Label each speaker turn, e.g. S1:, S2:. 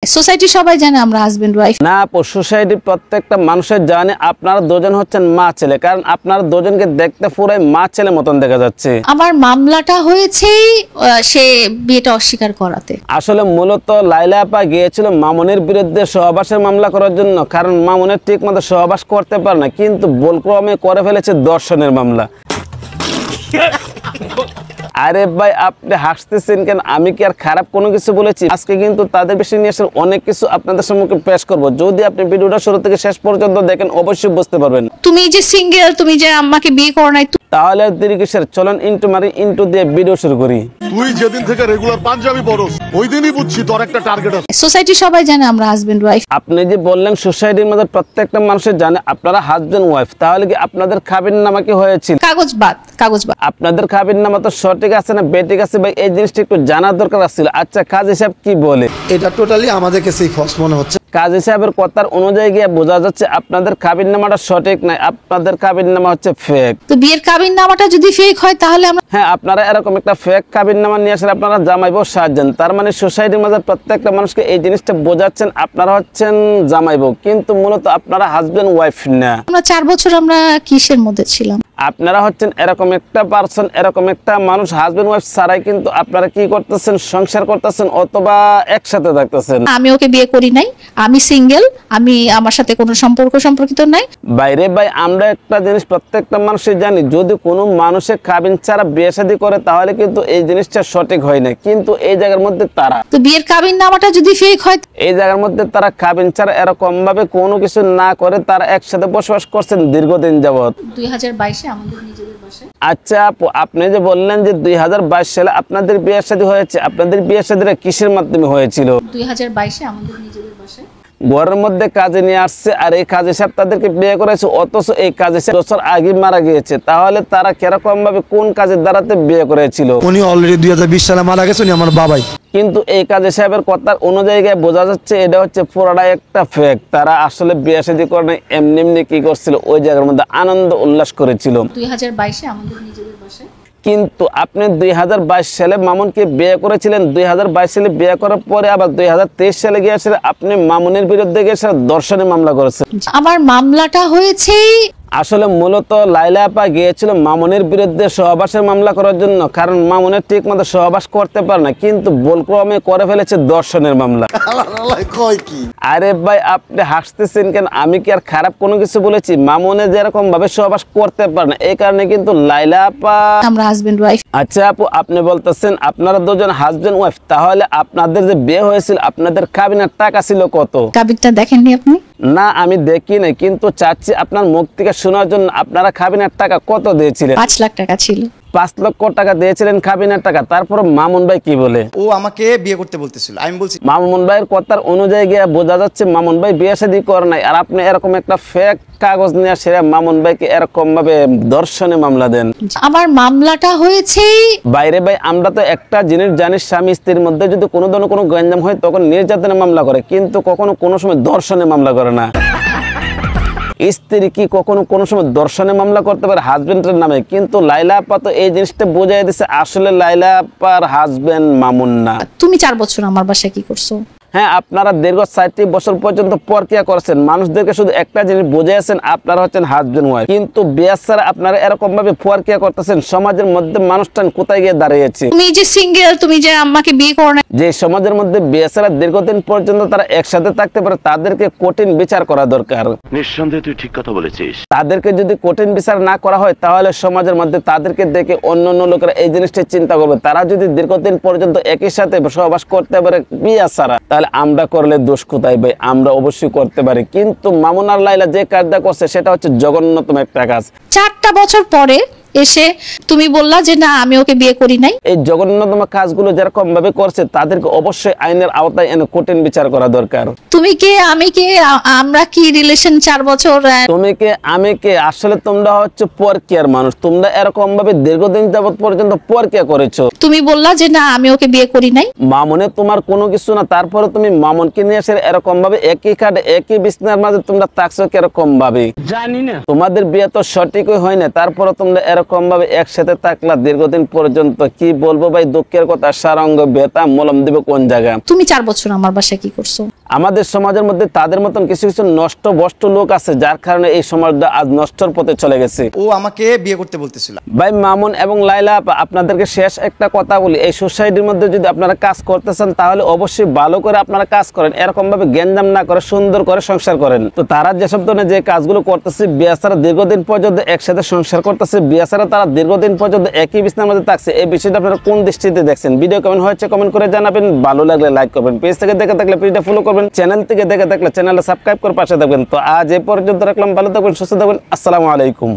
S1: Society সবাই জানে আমরা হাজবেন্ড ওয়াইফ
S2: না আপু, সোসাইটি প্রত্যেকটা মানুষের জানে আপনারা দুজন হচ্ছেন মা ছেলে, কারণ আপনারা দুজনকে দেখতে পুরাই মা ছেলে মতন দেখা যাচ্ছে।
S1: আমার মামলাটা হয়েছে সে বিয়েটা অস্বীকার করাতে।
S2: আসলে মূলত লাইলা আপা গিয়েছিল মামুনের বিরুদ্ধে সহবাসের মামলা করার জন্য, কারণ মামুনের ঠিক মতো সহবাস করতে পারে না, কিন্তু ভুলক্রমে করে ফেলেছে দর্শনের মামলা। আরে ভাই আপনি হাসতেছেন কেন? আমি কি আর খারাপ কোনো কিছু বলেছি? আজকে কিন্তু তাদের বিষয় নিয়ে অনেক কিছু আপনাদের সম্মুখে পেশ করব। যদি আপনি ভিডিওটা শুরু থেকে শেষ পর্যন্ত দেখেন অবশ্যই বুঝতে পারবেন।
S1: তুমি যে সিঙ্গেল, তুমি যে আমাকে বিয়ে করো নাই,
S2: তাহলে আর দেরি কিসের? চলুন ইন্টু মারি ইন্টু দিয়ে ভিডিও শুরু করি।
S3: তুই যেদিন থেকে রেগুলার পাঞ্জাবি পরস ওই দিনই বুঝছি তোর একটা টার্গেট আছে।
S1: সোসাইটি সবাই জানে আমরা হাজবেন্ড ওয়াইফ।
S2: আপনি যে বললেন সোসাইটির মধ্যে প্রত্যেকটা মানুষের জানে আপনারা হাজবেন্ড ওয়াইফ, তাহলে কি আপনাদের খাবির নামা কি হয়েছিল?
S1: কাগজ বাদ।
S2: আপনাদের খাবির নামা তো সঠিক আছে না বেঠিক আছে ভাই, এই জিনিসটা একটু জানার দরকার ছিল। আচ্ছা কাজী সাহেব কি বলে?
S4: এটা টোটালি আমাদের কাছেই ফলস মনে হচ্ছে।
S2: কাজী সাহেবের কথার অনুযায়ী গিয়ে বোঝা যাচ্ছে আপনাদের খাবির নামাটা সঠিক নাই, আপনাদের খাবির নামা হচ্ছে ফেক।
S1: তো বিয়ের কাবিন নামাটা যদি ফেক হয় তাহলে আমরা
S2: হ্যাঁ, আপনারা এরকম একটা ফেক কাবির নামা নিয়ে আসলে আপনারা জামাইবো সাজছেন, তার মানে সোসাইটির মধ্যে প্রত্যেকটা মানুষকে এই জিনিসটা বোঝাচ্ছেন আপনারা হচ্ছেন জামাইবো, কিন্তু মূলত আপনারা হাজবেন্ড ওয়াইফ না।
S1: 4 বছর আমরা কিসের মধ্যে ছিলাম?
S2: আপনারা হচ্ছেন এরকম একটা পার্সন, এরকম একটা মানুষ হাজবেন্ড ওয়াইফ ছাড়াই কিন্তু আপনারা কি করতেছেন? সংসার করতেছেন অথবা একসাথে থাকতেছেন।
S1: আমি ওকে বিয়ে করি নাই, আমি সিঙ্গেল, আমি আমার সাথে কোনো সম্পর্কিত নাই।
S2: বাইরে ভাই আমরা একটা জিনিস প্রত্যেকটা মানুষই জানি, যদি কোনো মানুষের কাবিন ছাড়া বিয়ে শাদী করে তাহলে কিন্তু এই জিনিসটা সঠিক হয় না, কিন্তু এই জায়গার মধ্যে তারা
S1: তো বিয়ের কাবিন নামাটা যদি ফেক হয়,
S2: এই জায়গার মধ্যে তারা কাবিন ছাড়া এরকম ভাবে কোনো কিছু না করে তারা একসাথে বসবাস করছেন দীর্ঘদিন যাবত।
S1: 2022-এ আমাদের নিজেদের বাসায়।
S2: আচ্ছা আপু, আপনি যে বললেন যে 2022 সালে আপনাদের বিয়ে শাদী হয়েছে, আপনাদের বিয়ে শাদীটা কিসের মাধ্যমে হয়েছিল?
S1: 2022-এ আমাদের নিজেদের বাসায়
S2: ঘরের মধ্যে কাজে নিয়ে আসছে, আর এই কাজী সাহেব তাদেরকে বিয়ে করেছে, অথচ এই কাজী সাহেব বছর আগে মারা গিয়েছে। তাহলে তারা কিরকম ভাবে কোন কাজের দ্বারাতে বিয়ে করেছিল?
S4: উনি অলরেডি 2020 সালে মারা গেছে, উনি আমার বাবাই।
S2: কিন্তু এই কাজী সাহেবের কথার অনুযায়ী বোঝা যাচ্ছে এটা হচ্ছে পুরোটাই একটা ফেক। তারা আসলে বিয়ে শাদী করে নাই, এমনি এমনি কি করছিল ওই জায়গার মধ্যে আনন্দ উল্লাস করেছিল।
S1: 2022-এ আমাদের নিজেদের বাসায়।
S2: কিন্তু আপনি 2022 সালে মামুনকে বিয়ে করেছিলেন, 2022 সালে বিয়ে করার পরে আবার 2023 সালে গিয়েছিল আপনি মামুনের বিরুদ্ধে গিয়ে দর্শনের মামলা করেছেন।
S1: আমার মামলাটা হয়েছে
S2: আসলে মূলত লাইলা আপা গিয়েছিল মামুনের বিরুদ্ধে সহবাসের মামলা করার জন্য, কারণ মামুনের ঠিক মতো সহবাস করতে পারে না, কিন্তু ভুলক্রমে করে ফেলেছে দর্শনের মামলা। আরে ভাই আপনি হাসতেছেন কেন? আমি কি আর খারাপ কোনো কিছু বলেছি? মামুনে যেরকম ভাবে সহবাস করতে পারে না, এই কারণে কিন্তু লাইলা আপা
S1: আমরা হাজবেন্ড ওয়াইফ।
S2: আচ্ছা আপু, আপনি বলতেছেন আপনারা দুজন হাজবেন্ড ওয়াইফ, তাহলে আপনাদের যে বিয়ে হয়েছিল আপনাদের কাবিনের টাকা ছিল কত?
S1: কাবিনটা দেখেননি আপনি?
S2: না আমি দেখি নাই, কিন্তু চাচ্ছি আপনার মুখ থেকে শোনার জন্য আপনারা কাবিনের টাকা কত দিয়েছিলেন?
S1: 5 লাখ টাকা ছিল।
S2: 5 লক্ষ টাকা দিয়েছিলেন কাবিনের টাকা। তারপর মামুন ভাই কি বলে?
S5: ও আমাকে বিয়ে করতে বলতেছিল, আমি বলছি
S2: মামুন ভাইয়ের কথার অনুযায়ী গিয়ে বোঝা যাচ্ছে মামুন ভাই বিয়ে শাদী করে নাই, আর আপনি এরকম একটা ফেক কাগজ নিয়ে সেরা মামুন ভাইকে এরকম ভাবে ধর্ষণে মামলা দেন।
S1: আমার মামলাটা হয়েছে
S2: বাইরে ভাই আমরা তো একটা জিনিস জানি, স্বামী স্ত্রীর মধ্যে যদি কোনো ধরনের কোনো গঞ্জাম হয় তখন নির্যাতনে মামলা করে, কিন্তু কখনো কোনো সময় ধর্ষণে মামলা করে না। স্ত্রী কি কখনো কোনো সময় দর্শনে মামলা করতে পারে হাজবেন্ডের নামে? কিন্তু লাইলা আপা তো এই জিনিসটা বোঝাই দিচ্ছে আসলে লাইলা আপার হাজবেন্ড মামুন না।
S1: তুমি 4 বছর আমার বাসায় কি করছো?
S2: হ্যাঁ, আপনারা দীর্ঘ 60 বছর পর্যন্ত পরকিয়া করেছেন, মানুষদেরকে শুধু একটা জিনিস বুঝিয়েছেন আপনারা হচ্ছেন হাজবেন্ড ওয়াইফ, কিন্তু বিয়ে ছাড়া আপনারা এরকম ভাবে পরকিয়া করতেছেন। সমাজের মধ্যে মানুষটা কোথায় গিয়ে দাঁড়িয়েছে?
S1: তুমি যে সিঙ্গেল, তুমি যে আমাকে বিয়ে করো না,
S2: যে সমাজের মধ্যে বিয়ে ছাড়া দীর্ঘদিন পর্যন্ত তারা একসাথে থাকতে পারে তাদেরকে কঠিন বিচার করা দরকার।
S3: নিঃসন্দেহে তুই ঠিক কথা বলেছিস।
S2: তাদেরকে যদি কঠিন বিচার না করা হয় তাহলে সমাজের মধ্যে তাদেরকে দেখে অন্য লোকেরা এই জিনিসটা চিন্তা করবে। তারা যদি দীর্ঘদিন পর্যন্ত একই সাথে সহবাস করতে পারে বিয়ে ছাড়া, তাহলে আমরা করলে দোষ কোথায় ভাই? আমরা অবশ্যই করতে পারি, কিন্তু মামুন আর লাইলা যে কাজটা করছে সেটা হচ্ছে জঘন্যতম একটা কাজ।
S1: 4টা বছর পরে এসে তুমি বললা যে না আমি ওকে বিয়ে করি নাই।
S2: এই জঘন্যতম কাজগুলো যেরকম ভাবে করছে তাদেরকে অবশ্যই আইনের আওতায় এনে কঠিন বিচার করা দরকার।
S1: তুমি কে, আমি কে, আমরা কি রিলেশন 4 বছর?
S2: তুমি কে, আমি কে? আসলে তোমরা হচ্ছে পরকিয়ার মানুষ, তোমরা এরকম ভাবে দীর্ঘদিন যাবত পর্যন্ত পরকিয়া করেছো।
S1: তুমি বললা যে না আমি ওকে বিয়ে করি নাই।
S2: মামুনে তোমার কোনো কিছু না, তারপরে তুমি মামুনকে নিয়ে এসে এরকম ভাবে একই কাঠে একই বিছনার মাঝে তোমরা থাকছো কিরকম ভাবে জানি না। তোমাদের বিয়ে তো সঠিকই হয় না, তারপরে তোমরা এরকম ভাবে একসাথে থাকলা দীর্ঘদিন পর্যন্ত, কি বলবো ভাই, দুঃখের কথা, সারাঙ্গ ব্যথা, মলম দিবে কোন জায়গা।
S1: তুমি 4 বছর আমার বাসায় কি করছো?
S2: আমাদের সমাজের মধ্যে তাদের মতন কিছু কিছু নষ্ট বষ্ট লোক আছে, যার কারণে এই সমাজটা আজ নষ্টর পথে চলে গেছে।
S5: ও আমাকে বিয়ে করতে বলতেছিল।
S2: ভাই মামুন এবং লাইলা আপা, আপনাদেরকে শেষ একটা কথা বলি, এই সোসাইটির মধ্যে যদি আপনারা কাজ করতেছেন তাহলে অবশ্যই ভালো করে আপনারা কাজ করেন, এরকম ভাবে গ্যাঞ্জাম না করে সুন্দর করে সংসার করেন। তো তারা যেসব ধরনের যে কাজগুলো করতেছে, বিয়ে ছাড়া দীর্ঘদিন পর্যন্ত একসাথে সংসার করতেছে, বিয়ে ছাড়া তারা দীর্ঘদিন পর্যন্ত একই বিছানার মধ্যে থাকছে, এই বিষয়টা আপনারা কোন দৃষ্টিতে দেখছেন? ভিডিও কেমন হয়েছে কমেন্ট করে জানাবেন, ভালো লাগলে লাইক করবেন, পেজ থেকে দেখে থাকলে পেজটা ফলো করবেন, চ্যানেল থেকে দেখে থাকলে চ্যানেলটা সাবস্ক্রাইব করে পাশে থাকবেন। তো আজ এ পর্যন্ত রাখলাম, ভালো থাকবেন, সুস্থ থাকবেন, আসসালামু আলাইকুম।